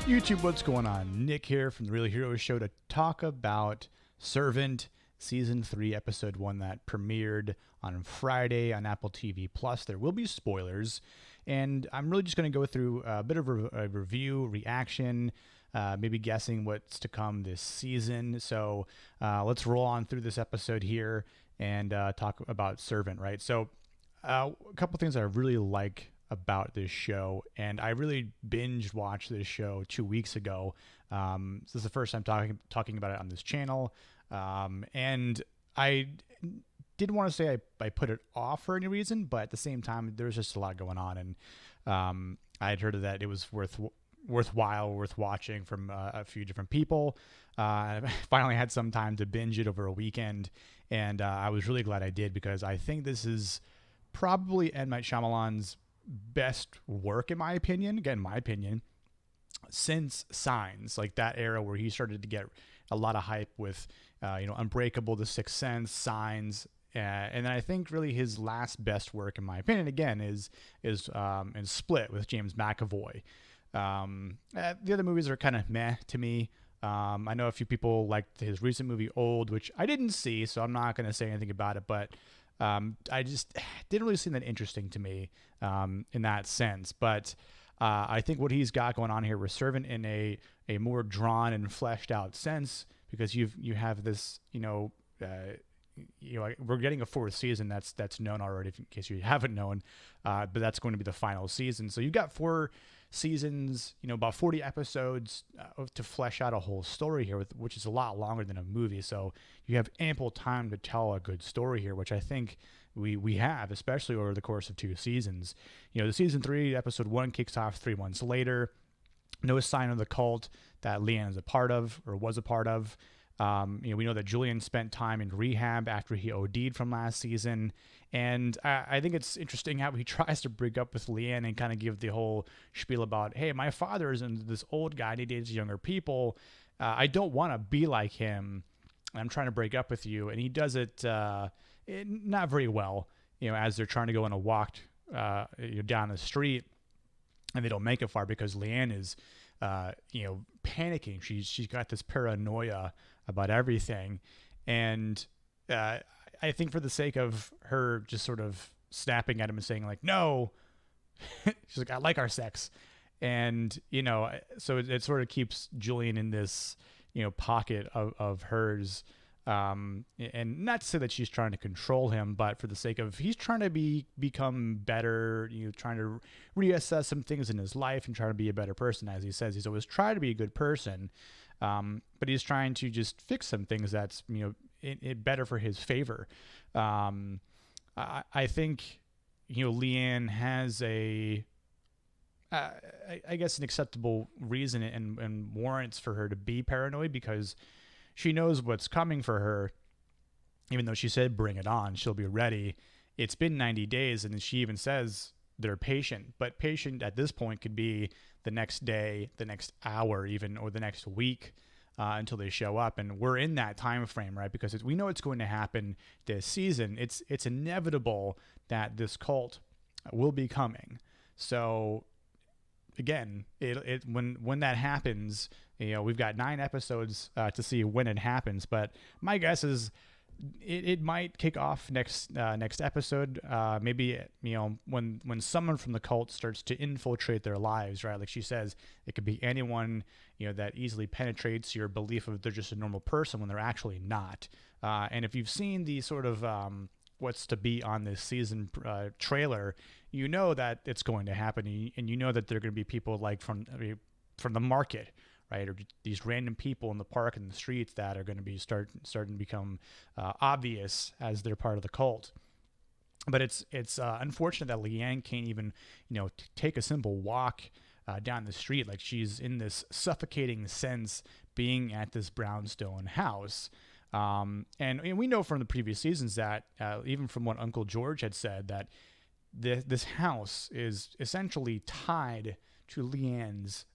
YouTube, what's going on? Nick here from the Real Heroes Show to talk about Servant Season 3, Episode 1 that premiered on Friday on Apple TV+. There will be spoilers, and I'm really just going to go through a bit of a review, reaction, maybe guessing what's to come this season. So let's roll on through this episode here and talk about Servant, right? So a couple things I really like about this show, and I really binge watched this show 2 weeks ago. This is the first time talking about it on this channel, and I didn't want to say I put it off for any reason, but at the same time, there's just a lot going on, and I had heard that it was worth watching from a few different people. I finally had some time to binge it over a weekend, and I was really glad I did, because I think this is probably M. Night Shyamalan's best work, in my opinion, since Signs, like that era where he started to get a lot of hype with Unbreakable, The Sixth Sense, Signs, and then I think really his last best work, in my opinion, again, is in Split with James McAvoy. The other movies are kind of meh to me. I know a few people liked his recent movie Old, which I didn't see, so I'm not going to say anything about it, but I just didn't really seem that interesting to me in that sense. But I think what he's got going on here with Servant in a more drawn and fleshed out sense, because you have this, we're getting a fourth season that's known already, in case you haven't known, but that's going to be the final season. So you've got 4 seasons, about 40 episodes to flesh out a whole story here, which is a lot longer than a movie. So you have ample time to tell a good story here, which I think we have, especially over the course of 2 seasons. The season 3, episode 1 kicks off 3 months later. No sign of the cult that Leanne is a part of or was a part of. We know that Julian spent time in rehab after he OD'd from last season. And I think it's interesting how he tries to break up with Leanne and kind of give the whole spiel about, hey, my father is this old guy and he dates younger people. I don't want to be like him. I'm trying to break up with you. And he does it not very well, as they're trying to go on a walk down the street, and they don't make it far because Leanne is panicking. She's got this paranoia about everything. And I think for the sake of her just sort of snapping at him and saying, like, no, she's like, I like our sex. And, so it sort of keeps Julian in this, pocket of hers. And not to say that she's trying to control him, but for the sake of, he's trying to become better, trying to reassess some things in his life and trying to be a better person. As he says, he's always tried to be a good person. But he's trying to just fix some things that's, better for his favor. I think, Leanne has I guess an acceptable reason and warrants for her to be paranoid, because she knows what's coming for her. Even though she said, bring it on, she'll be ready. It's been 90 days, and she even says they're patient. But patient at this point could be the next day, the next hour even, or the next week until they show up. And we're in that time frame, right? Because we know it's going to happen this season. It's inevitable that this cult will be coming. So again, when that happens, we've got 9 episodes to see when it happens. But my guess is it might kick off next episode. Maybe when someone from the cult starts to infiltrate their lives, right? Like she says, it could be anyone that easily penetrates your belief of they're just a normal person when they're actually not. And if you've seen the sort of what's to be on this season trailer, you know that it's going to happen, and you know that there are going to be people like from the market, right, or these random people in the park and the streets that are going to be starting to become obvious as they're part of the cult. But it's unfortunate that Leanne can't even take a simple walk down the street. Like, she's in this suffocating sense being at this Brownstone House. And we know from the previous seasons that even from what Uncle George had said, that this house is essentially tied to Leanne's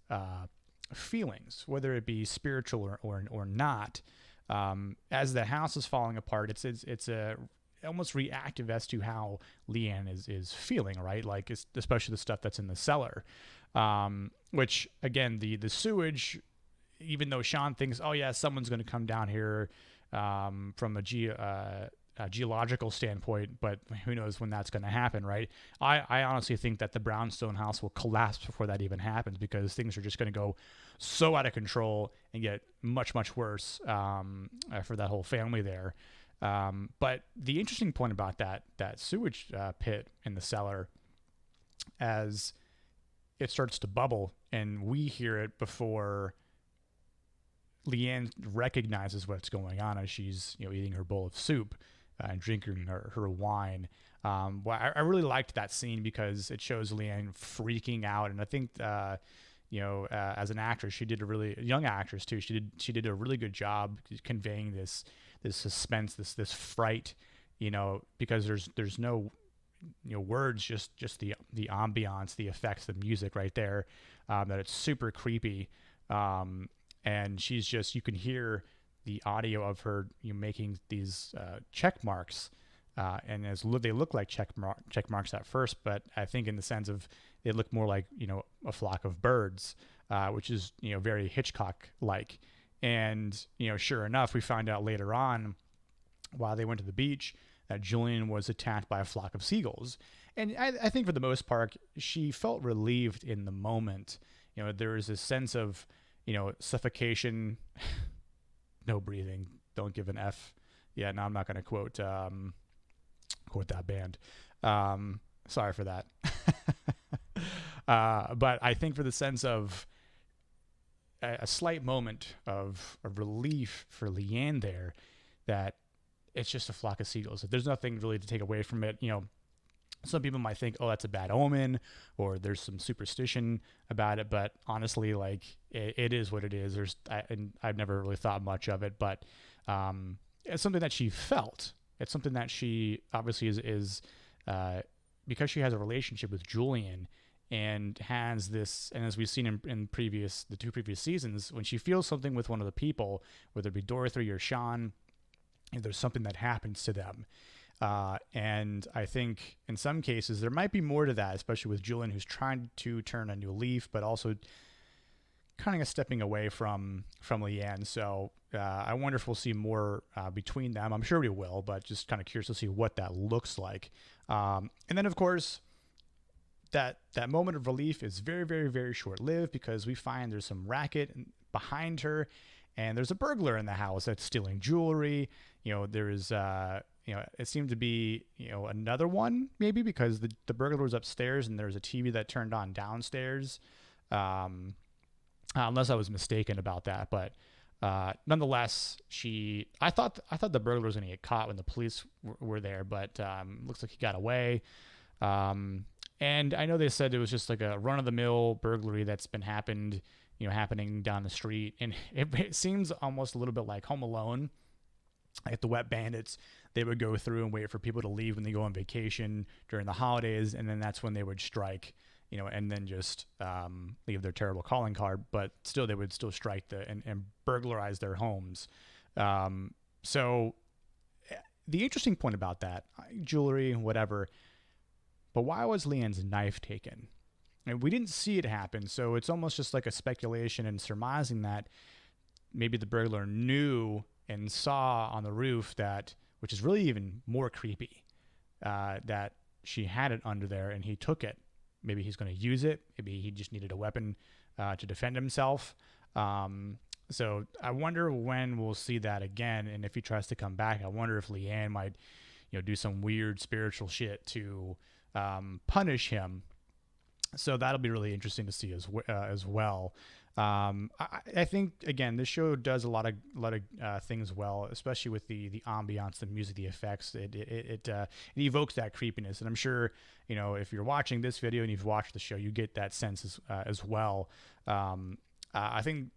feelings, whether it be spiritual or not. As the house is falling apart, it's almost reactive as to how Leanne is feeling, right? Like especially the stuff that's in the cellar, which again the sewage, even though Sean thinks, oh yeah, someone's going to come down here from a geological standpoint, but who knows when that's going to happen, right? I honestly think that the Brownstone House will collapse before that even happens, because things are just going to go so out of control and get much, much worse for that whole family there. But the interesting point about that sewage pit in the cellar, as it starts to bubble and we hear it before Leanne recognizes what's going on as she's eating her bowl of soup and drinking her wine. Well, I really liked that scene because it shows Leanne freaking out, and I think as an actress, she did a really young actress too. She did a really good job conveying this suspense, this fright, because there's no words, just the ambiance, the effects, the music right there, that it's super creepy. And she's just, you can hear the audio of her making these check marks, and they look like check marks at first, but I think in the sense of they look more like a flock of birds, which is very Hitchcock like. And sure enough, we find out later on, while they went to the beach, that Julian was attacked by a flock of seagulls. And I think for the most part, she felt relieved in the moment. There was a sense of suffocation, no breathing, don't give an F. Yeah, no, I'm not going to quote that band. Sorry for that. But I think for the sense of a slight moment of relief for Leanne there, that it's just a flock of seagulls. There's nothing really to take away from it. Some people might think, oh, that's a bad omen, or there's some superstition about it. But honestly, like it is what it is. I've never really thought much of it, but it's something that she felt. It's something that she obviously is because she has a relationship with Julian and has this, and as we've seen in the two previous seasons, when she feels something with one of the people, whether it be Dorothy or Sean, there's something that happens to them. And I think in some cases there might be more to that, especially with Julian, who's trying to turn a new leaf, but also kind of stepping away from Leanne. So I wonder if we'll see more between them. I'm sure we will, but just kind of curious to see what that looks like. And then, of course, that moment of relief is very, very, very short-lived, because we find there's some racket behind her, and there's a burglar in the house that's stealing jewelry. There is it seemed to be, another one maybe, because the burglar was upstairs and there's a TV that turned on downstairs. Unless I was mistaken about that, but nonetheless, I thought the burglar was going to get caught when the police were there, but looks like he got away. And I know they said it was just like a run-of-the-mill burglary that's been happening down the street, and it seems almost a little bit like Home Alone. Like the Wet Bandits, they would go through and wait for people to leave when they go on vacation during the holidays, and then that's when they would strike, and then just leave their terrible calling card. But still, they would still strike and burglarize their homes. So the interesting point about that, jewelry, whatever, but why was Leanne's knife taken? And we didn't see it happen, so it's almost just like a speculation and surmising that maybe the burglar knew and saw on the roof that, which is really even more creepy, that she had it under there and he took it. Maybe he's going to use it. Maybe he just needed a weapon to defend himself. So I wonder when we'll see that again. And if he tries to come back, I wonder if Leanne might, do some weird spiritual shit to punish him. So that'll be really interesting to see as well. I think, again, this show does a lot of things well, especially with the ambiance, the music, the effects. It evokes that creepiness, and I'm sure if you're watching this video and you've watched the show, you get that sense as well. I think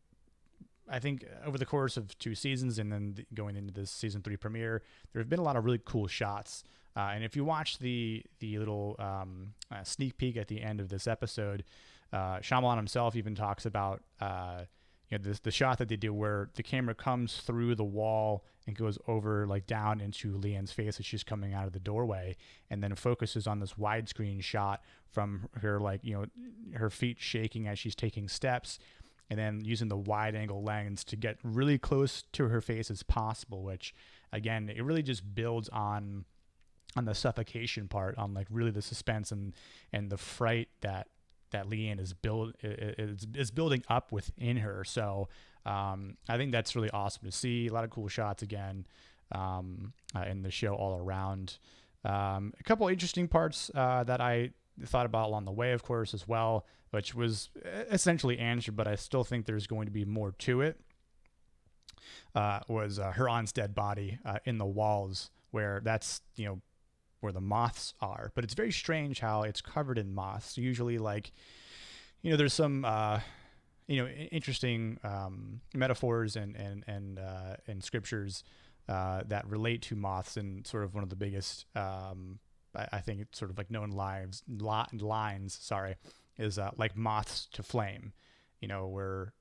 over the course of 2 seasons and then going into this season 3 premiere, there have been a lot of really cool shots. And if you watch the little sneak peek at the end of this episode, Shyamalan himself even talks about the shot that they do where the camera comes through the wall and goes over like down into Leanne's face as she's coming out of the doorway, and then focuses on this widescreen shot from her, like, her feet shaking as she's taking steps, and then using the wide angle lens to get really close to her face as possible, which again, it really just builds on the suffocation part, on like really the suspense and the fright that Leanne is building up within her. So I think that's really awesome to see. A lot of cool shots again in the show all around. A couple interesting parts that I thought about along the way, of course, as well, which was essentially answered, but I still think there's going to be more to it, was her aunt's dead body in the walls, where that's, where the moths are. But it's very strange how it's covered in moths. Usually, like, there's some, interesting metaphors and scriptures that relate to moths, and sort of one of the biggest, I think it's sort of like known lines, is like moths to flame, where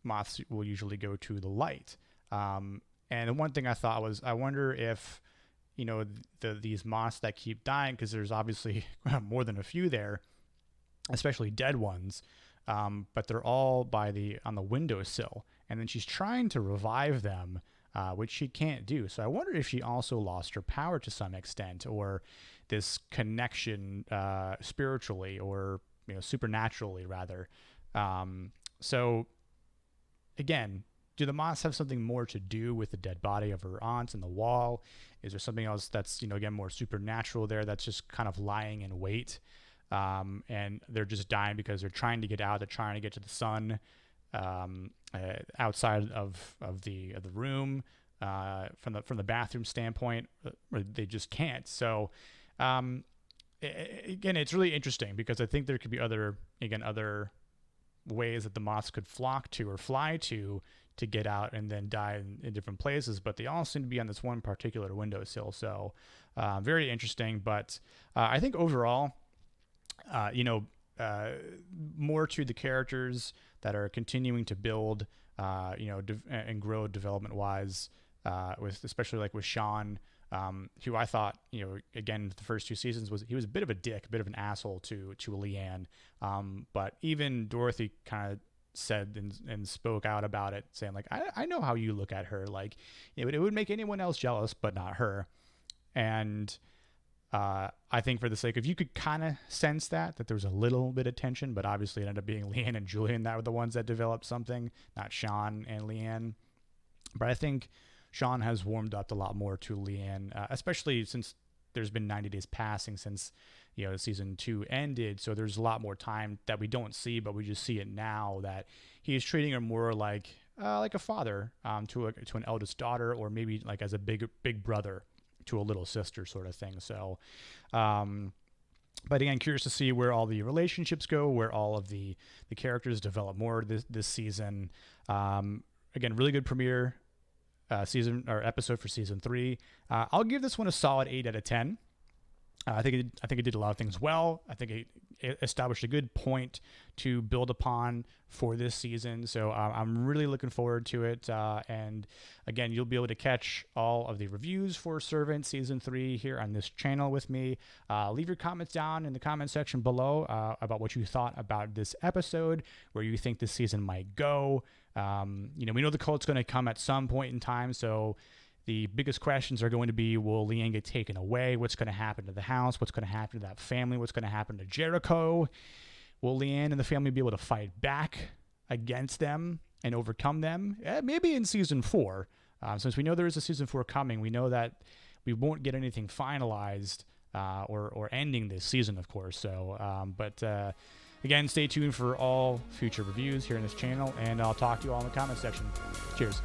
moths will usually go to the light. And the one thing I thought was, I wonder if, these moths that keep dying, because there's obviously more than a few there, especially dead ones, but they're all on the windowsill, and then she's trying to revive them, which she can't do. So I wonder if she also lost her power to some extent, or this connection spiritually, or supernaturally rather. So again, do the moths have something more to do with the dead body of her aunt in the wall? Is there something else that's, again, more supernatural there, that's just kind of lying in wait? And they're just dying because they're trying to get out. They're trying to get to the sun outside of the room, from the bathroom standpoint, or they just can't. So again, it's really interesting, because I think there could be other ways that the moths could flock to or fly to get out and then die in different places, but they all seem to be on this one particular windowsill. So very interesting. But I think overall, more to the characters that are continuing to build, and grow development wise, especially like with Sean, who I thought, again, the first two seasons he was a bit of a dick, a bit of an asshole to Leanne. But even Dorothy kind of said and spoke out about it, saying like, I know how you look at her. Like, it would make anyone else jealous, but not her. And I think for the sake of, you could kind of sense that there was a little bit of tension, but obviously it ended up being Leanne and Julian that were the ones that developed something, not Sean and Leanne. But I think Sean has warmed up a lot more to Leanne, especially since there's been 90 days passing since, season 2 ended. So there's a lot more time that we don't see, but we just see it now, that he is treating her more like a father to an eldest daughter, or maybe like as a big brother to a little sister sort of thing. So, but again, curious to see where all the relationships go, where all of the characters develop more this season. Again, really good premiere season or episode for season 3. I'll give this one a solid 8 out of 10. I think it did a lot of things well. I think it established a good point to build upon for this season. So I'm really looking forward to it. And again, you'll be able to catch all of the reviews for Servant season 3 here on this channel with me. Leave your comments down in the comment section below about what you thought about this episode, where you think this season might go. We know the cult's going to come at some point in time, so the biggest questions are going to be, will Leanne get taken away? What's going to happen to the house? What's going to happen to that family? What's going to happen to Jericho? Will Leanne and the family be able to fight back against them and overcome them? Maybe in season 4. Since we know there is a season 4 coming, we know that we won't get anything finalized or ending this season, of course. So, again, stay tuned for all future reviews here on this channel, and I'll talk to you all in the comment section. Cheers.